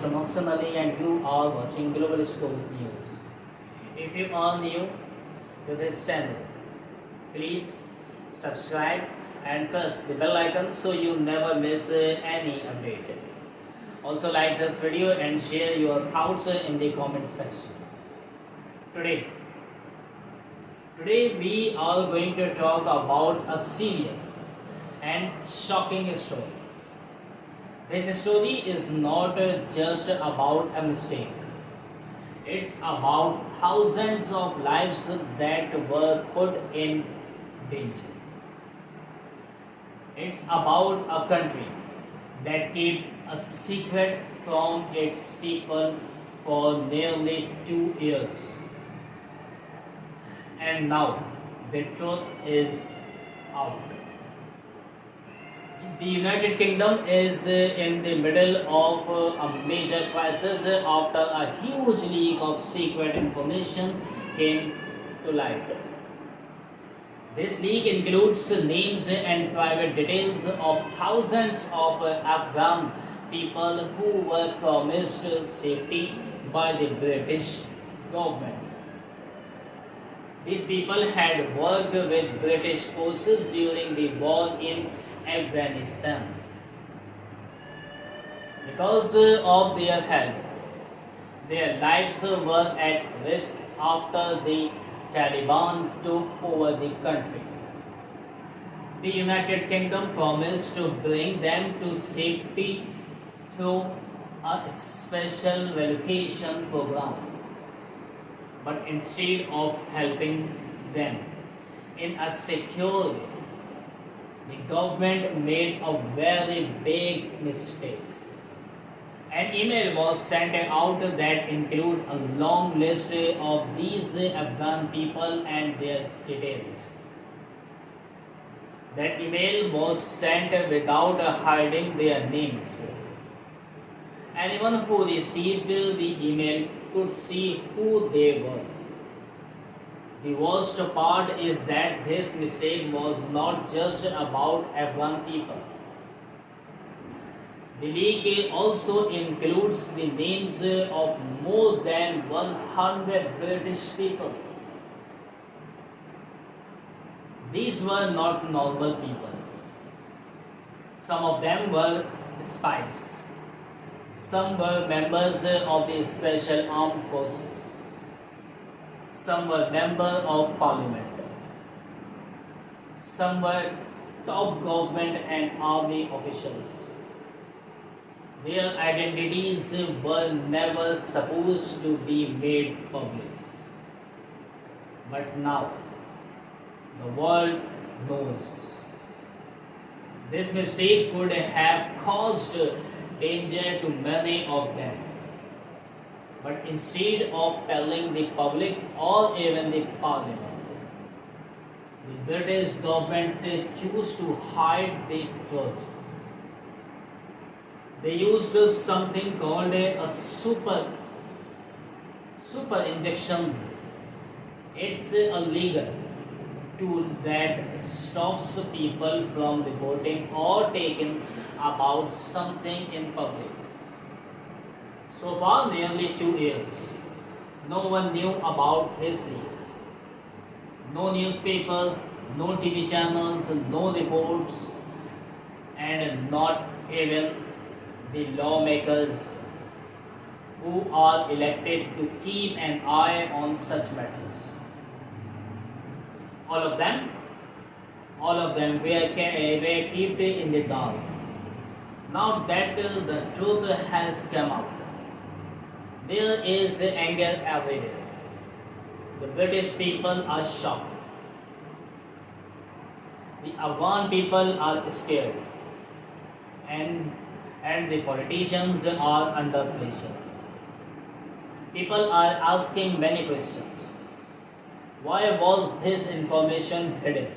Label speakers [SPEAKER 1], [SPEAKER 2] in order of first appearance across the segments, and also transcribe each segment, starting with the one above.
[SPEAKER 1] emotionally and you are watching Global School News. If you are new to this channel, please subscribe and press the bell icon so you never miss any update. Also like this video and share your thoughts in the comment section. Today we are going to talk about a serious and shocking story. This story is not just about a mistake. It's about thousands of lives that were put in danger. It's about a country that kept a secret from its people for nearly 2 years. And now the truth is out. The United Kingdom is in the middle of a major crisis after a huge leak of secret information came to light. This leak includes names and private details of thousands of Afghan people who were promised safety by the British government. These people had worked with British forces during the war in Afghanistan. Because of their help, their lives were at risk after the Taliban took over the country. The United Kingdom promised to bring them to safety through a special relocation program. But instead of helping them in a secure way, the government made a very big mistake. An email was sent out that included a long list of these Afghan people and their details. That email was sent without hiding their names. Anyone who received the email could see who they were. The worst part is that this mistake was not just about Afghan people. The leak also includes the names of more than 100 British people. These were not normal people. Some of them were spies. Some were members of the Special Armed Forces. Some were members of parliament. Some were top government and army officials. Their identities were never supposed to be made public. But now, the world knows. This mistake could have caused danger to many of them. But instead of telling the public or even the parliament, the British government chose to hide the truth. They used something called a super-injunction. It's a legal tool that stops people from reporting or taking about something in public. So far, nearly 2 years, no one knew about this leak. No newspaper, no TV channels, no reports, and not even the lawmakers who are elected to keep an eye on such matters. All of them were kept in the dark. Now that the truth has come out, there is anger everywhere. The British people are shocked. The Afghan people are scared. And the politicians are under pressure. People are asking many questions. Why was this information hidden?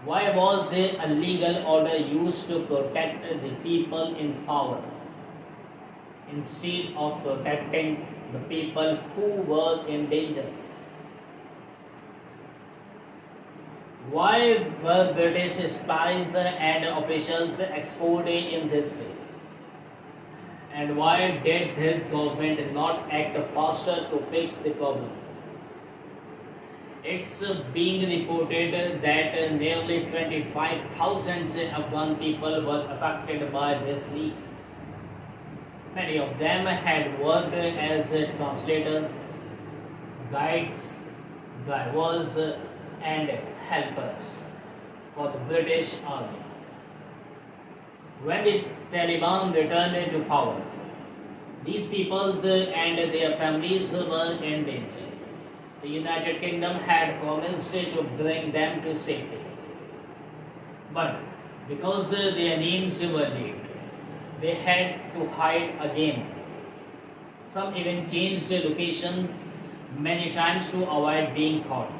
[SPEAKER 1] Why was a legal order used to protect the people in power instead of protecting the people who were in danger? Why were British spies and officials exposed in this way? And why did this government not act faster to fix the problem? It's being reported that nearly 25,000 Afghan people were affected by this leak. Many of them had worked as translators, guides, drivers, and helpers for the British Army. When the Taliban returned to power, these peoples and their families were in danger. The United Kingdom had promised to bring them to safety. But because their names were leaked, they had to hide again. Some even changed locations many times to avoid being caught.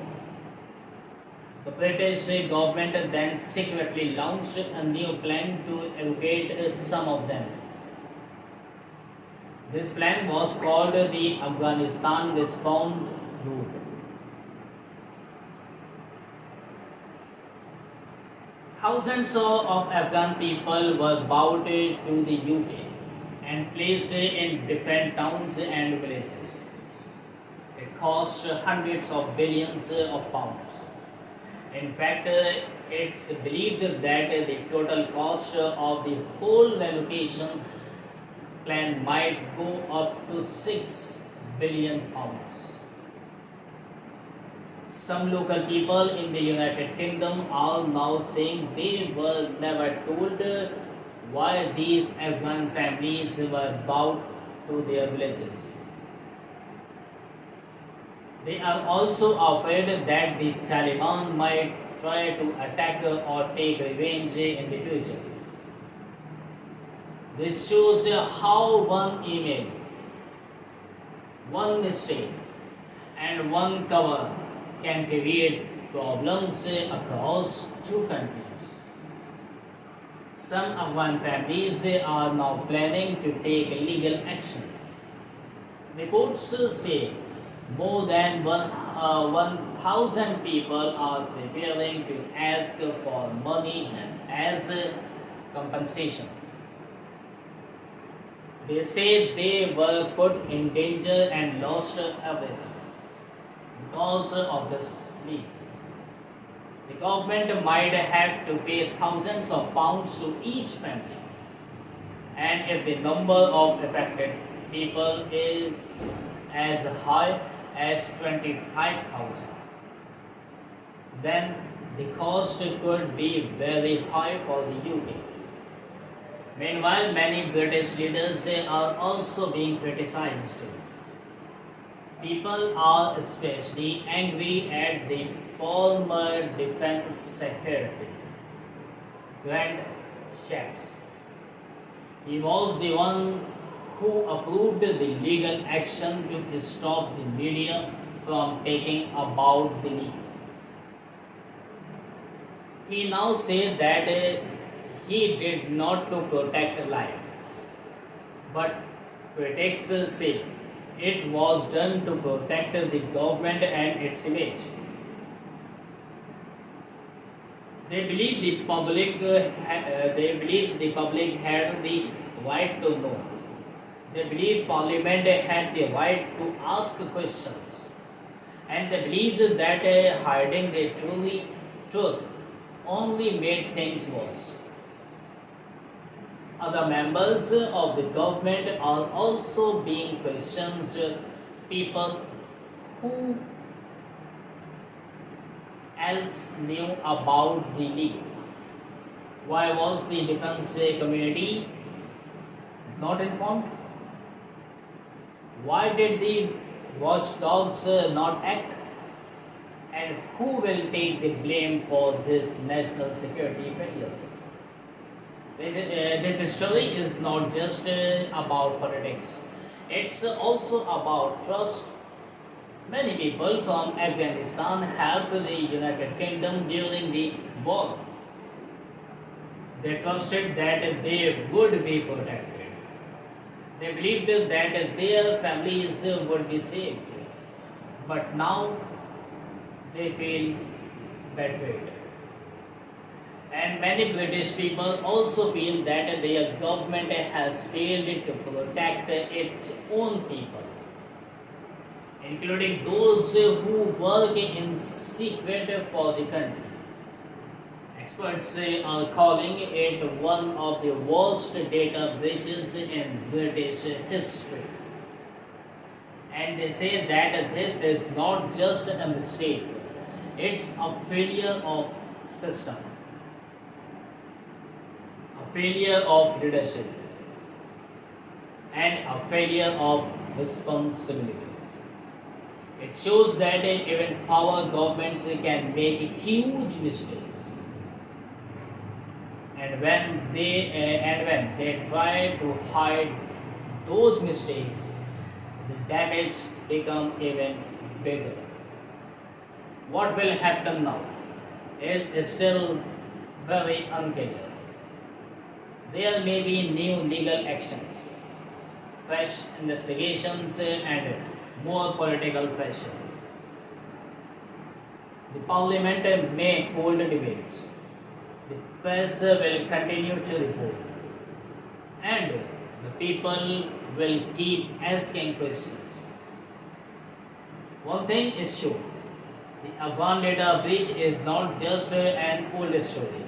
[SPEAKER 1] The British government then secretly launched a new plan to evacuate some of them. This plan was called the Afghanistan Response Route. Thousands of Afghan people were brought to the UK and placed in different towns and villages. It cost hundreds of billions of pounds. In fact, it's believed that the total cost of the whole relocation plan might go up to 6 billion pounds. Some local people in the United Kingdom are now saying they were never told why these Afghan families were brought to their villages. They are also afraid that the Taliban might try to attack or take revenge in the future. This shows how one email, one mistake, and one cover can create problems across two countries. Some Afghan families are now planning to take legal action. Reports say more than 1,000 people are preparing to ask for money as compensation. They say they were put in danger and lost everything because of this leak. The government might have to pay thousands of pounds to each family, and if the number of affected people is as high as 25,000, then the cost could be very high for the UK. Meanwhile, many British leaders are also being criticized. People are especially angry at the former Defense Secretary, Grant Shapps. He was the one who approved the legal action to stop the media from taking about the leak. He now said that he did not to protect life, but critics say it was done to protect the government and its image. They believe the public had the right to know. They believe Parliament had the right to ask questions, and they believed that hiding the truth only made things worse. Other members of the government are also being questioned. People who else knew about the leak? Why was the defense community not informed? Why did the watchdogs not act? And who will take the blame for this national security failure? This story is not just about politics, it's also about trust. Many people from Afghanistan helped the United Kingdom during the war. They trusted that they would be protected. They believed that their families would be safe. But now they feel betrayed. And many British people also feel that their government has failed to protect its own people, including those who work in secret for the country. Experts are calling it one of the worst data breaches in British history. And they say that this is not just a mistake, it's a failure of system, a failure of leadership, and a failure of responsibility. It shows that even power governments can make huge mistakes, and when they try to hide those mistakes, the damage become even bigger. What will happen now is still very unclear. There may be new legal actions, fresh investigations, and more political pressure. The parliament may hold debates. The press will continue to report, and the people will keep asking questions. One thing is sure, the Afghan data breach is not just an old story.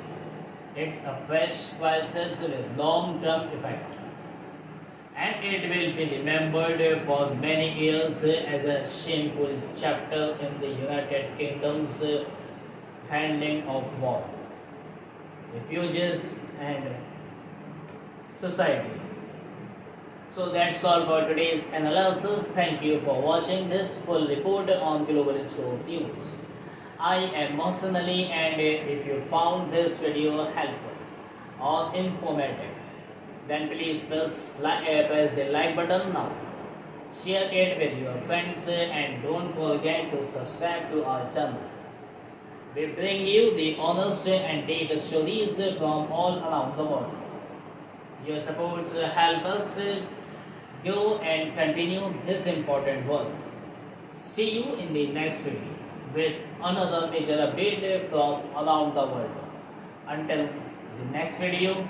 [SPEAKER 1] It's a fresh crisis with long-term effect, and it will be remembered for many years as a shameful chapter in the United Kingdom's handling of war, refugees, and society. So that's all for today's analysis. Thank you for watching this full report on Global Scope News. I am Mohsenali, and if you found this video helpful or informative, then please press the like button now. Share it with your friends, and don't forget to subscribe to our channel. We bring you the honest and deep stories from all around the world. Your support helps us go and continue this important work. See you in the next video with another major update from around the world. Until the next video,